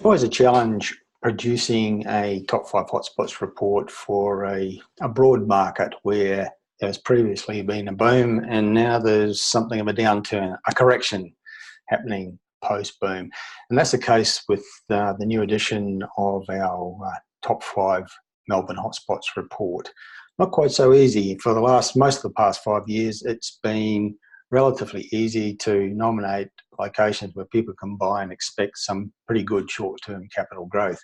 Always a challenge producing a top 5 hotspots report for a broad market where there's previously been a boom and now there's something of a downturn, a correction happening post-boom. And that's the case with the new edition of our top 5 Melbourne hotspots report. Not quite so easy. For most of the past 5 years, it's been relatively easy to nominate locations where people can buy and expect some pretty good short-term capital growth.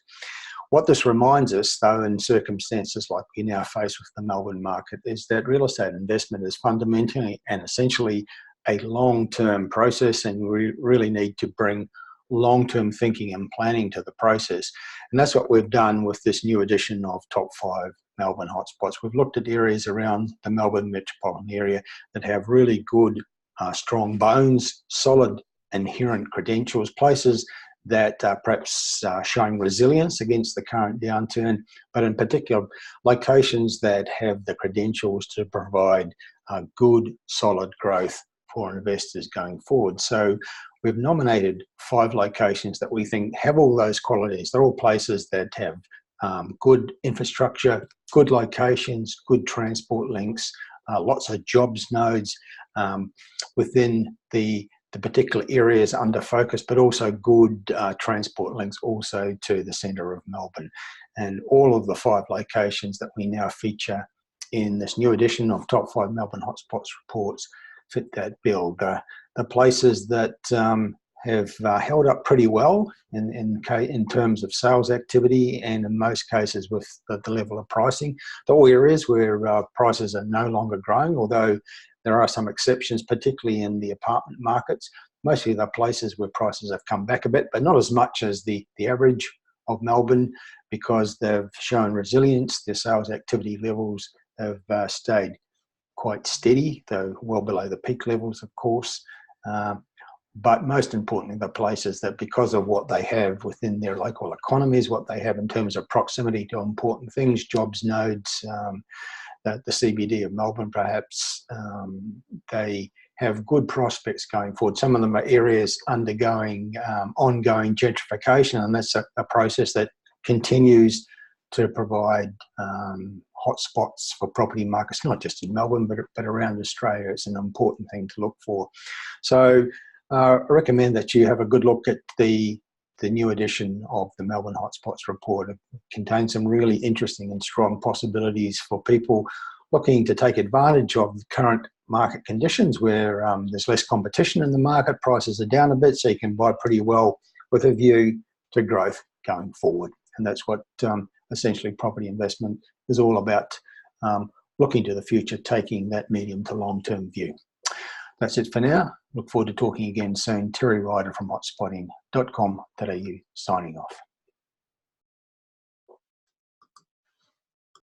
What this reminds us, though, in circumstances like we now face with the Melbourne market, is that real estate investment is fundamentally and essentially a long-term process, and we really need to bring long-term thinking and planning to the process. And that's what we've done with this new edition of Top 5 Melbourne Hotspots. We've looked at areas around the Melbourne metropolitan area that have really good, strong bones, solid inherent credentials, places that perhaps showing resilience against the current downturn, but in particular locations that have the credentials to provide good, solid growth for investors going forward. So we've nominated 5 locations that we think have all those qualities. They're all places that have good infrastructure, good locations, good transport links, lots of jobs nodes within the particular areas under focus, but also good transport links also to the centre of Melbourne. And all of the 5 locations that we now feature in this new edition of Top 5 Melbourne Hotspots reports fit that bill. The places that have held up pretty well in terms of sales activity, and in most cases with the level of pricing. The all areas where prices are no longer growing, although there are some exceptions, particularly in the apartment markets. Mostly the places where prices have come back a bit, but not as much as the average of Melbourne, because they've shown resilience. Their sales activity levels have stayed quite steady, though well below the peak levels, of course. But most importantly, the places that, because of what they have within their local economies, what they have in terms of proximity to important things, jobs nodes, the CBD of Melbourne perhaps, they have good prospects going forward. Some of them are areas undergoing ongoing gentrification, and that's a process that continues to provide hotspots for property markets, not just in Melbourne, but around Australia. It's an important thing to look for. So I recommend that you have a good look at the new edition of the Melbourne Hotspots report. It contains some really interesting and strong possibilities for people looking to take advantage of the current market conditions where there's less competition in the market, prices are down a bit, so you can buy pretty well with a view to growth going forward. And that's what essentially property investment is all about, looking to the future, taking that medium to long-term view. That's it for now. Look forward to talking again soon. Ryder from hotspotting.com.au signing off.